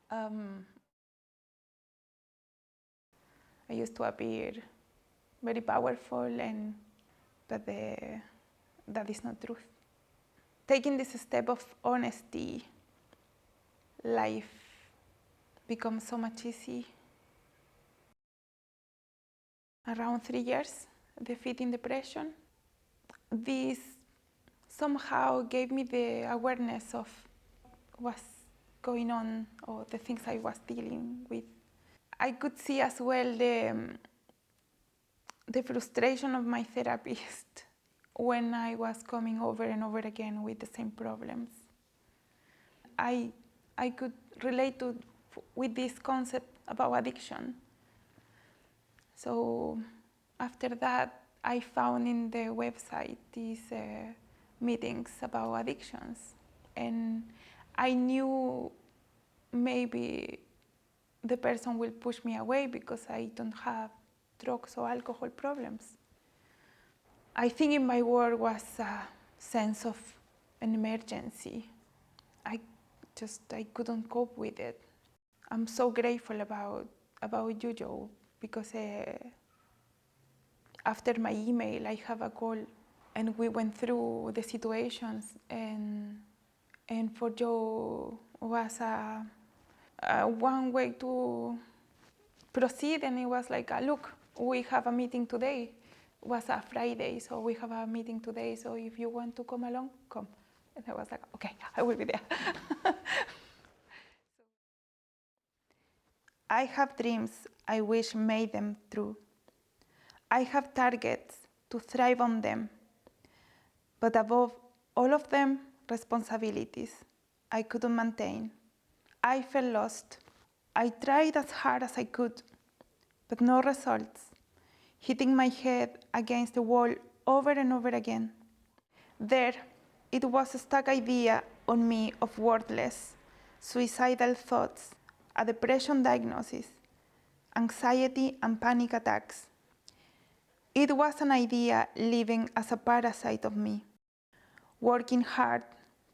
I used to appear very powerful, but that is not truth. Taking this step of honesty, life becomes so much easy. Around 3 years, defeating depression. This somehow gave me the awareness of what's going on or the things I was dealing with. I could see as well the frustration of my therapist when I was coming over and over again with the same problems. I could relate with this concept about addiction. So after that, I found in the website these meetings about addictions. And I knew maybe the person will push me away because I don't have drugs or alcohol problems. I think in my work was a sense of an emergency. I couldn't cope with it. I'm so grateful about you, Joe, because after my email, I have a call, and we went through the situations, and for Joe was a one way to proceed, and it was like, look, we have a meeting today. It was a Friday, so we have a meeting today, so if you want to come along, come. And I was like, okay, I will be there. I have dreams I wish made them true. I have targets to thrive on them, but above all of them, responsibilities I couldn't maintain. I felt lost. I tried as hard as I could, but no results, hitting my head against the wall over and over again. There, it was a stuck idea on me of worthless, suicidal thoughts, a depression diagnosis, anxiety and panic attacks. It was an idea living as a parasite of me, working hard,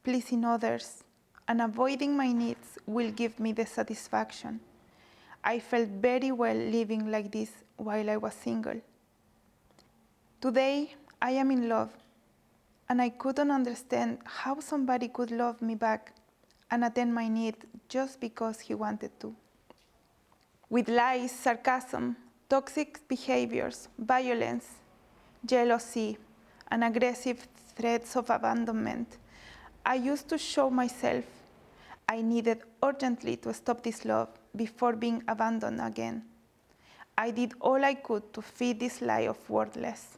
pleasing others, and avoiding my needs will give me the satisfaction. I felt very well living like this while I was single. Today, I am in love, and I couldn't understand how somebody could love me back and attend my need just because he wanted to. With lies, sarcasm, toxic behaviors, violence, jealousy, and aggressive threats of abandonment, I used to show myself I needed urgently to stop this love before being abandoned again. I did all I could to feed this lie of worthless.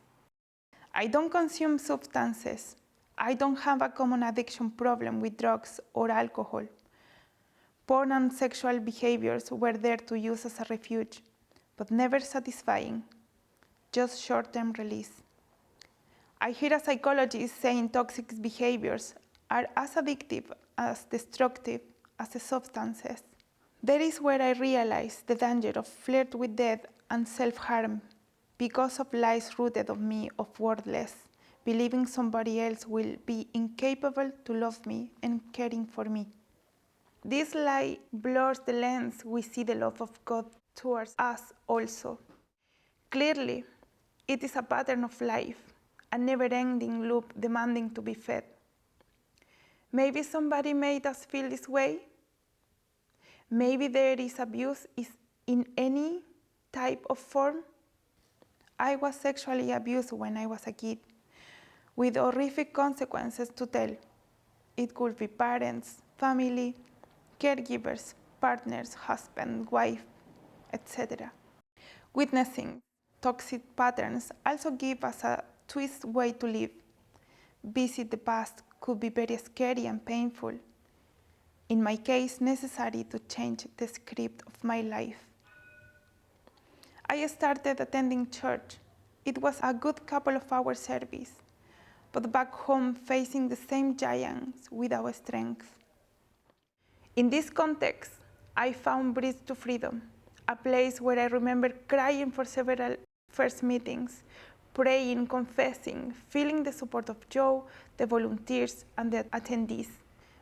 I don't consume substances. I don't have a common addiction problem with drugs or alcohol. Porn and sexual behaviors were there to use as a refuge, but never satisfying, just short-term release. I hear a psychologist saying toxic behaviors are as addictive, as destructive as the substances. That is where I realized the danger of flirt with death and self-harm because of lies rooted of me of worthless, believing somebody else will be incapable to love me and caring for me. This lie blurs the lens we see the love of God towards us also. Clearly, it is a pattern of life, a never-ending loop demanding to be fed. Maybe somebody made us feel this way. Maybe there is abuse in any type of form. I was sexually abused when I was a kid, with horrific consequences to tell. It could be parents, family, caregivers, partners, husband, wife, etc. Witnessing toxic patterns also give us a twist way to live. Visit the past could be very scary and painful. In my case, necessary to change the script of my life. I started attending church. It was a good couple of hours service, but back home facing the same giants without strength. In this context, I found Bridge to Freedom, a place where I remember crying for several first meetings, praying, confessing, feeling the support of Joe, the volunteers, and the attendees.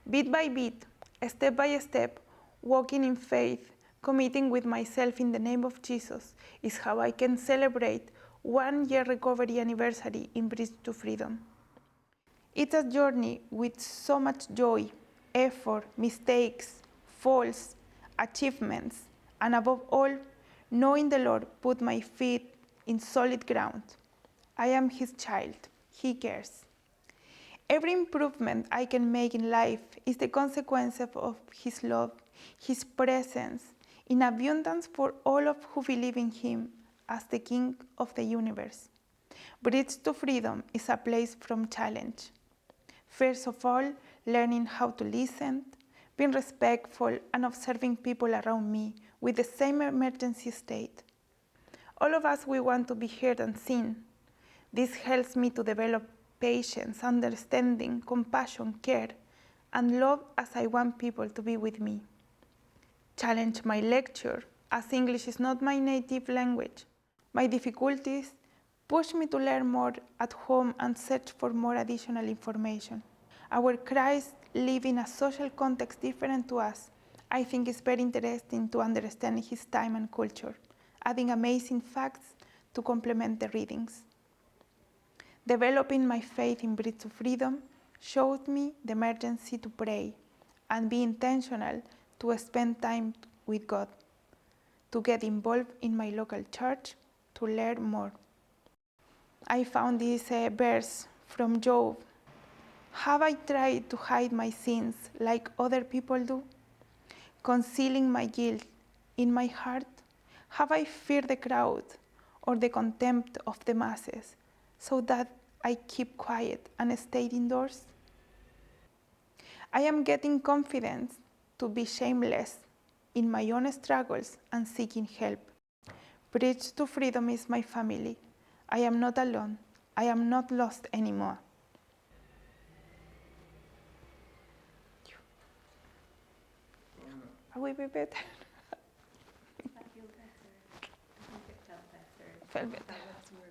Bit by bit, step by step, Walking in faith, committing with myself in the name of Jesus, is how I can celebrate 1 year recovery anniversary in Bridge to Freedom. It's a journey with so much joy, effort, mistakes, falls, achievements, and above all, knowing the Lord put my feet in solid ground. I am His child. He cares. Every improvement I can make in life is the consequence of His love, His presence, in abundance for all of who believe in Him as the King of the universe. Bridge to Freedom is a place from challenge. First of all, learning how to listen, being respectful, and observing people around me with the same emergency state. All of us, we want to be heard and seen. This helps me to develop patience, understanding, compassion, care, and love as I want people to be with me. Challenge my lecture, as English is not my native language. My difficulties push me to learn more at home and search for more additional information. Our Christ live in a social context different to us. I think it's very interesting to understand his time and culture, adding amazing facts to complement the readings. Developing my faith in Bridge to Freedom showed me the emergency to pray and be intentional to spend time with God, to get involved in my local church, to learn more. I found this verse from Job. Have I tried to hide my sins like other people do? Concealing my guilt in my heart? Have I feared the crowd or the contempt of the masses so that I keep quiet and stay indoors? I am getting confidence to be shameless in my own struggles and seeking help. Bridge to Freedom is my family. I am not alone. I am not lost anymore. I will be better. I feel better. I think it felt better. Felt better. That was more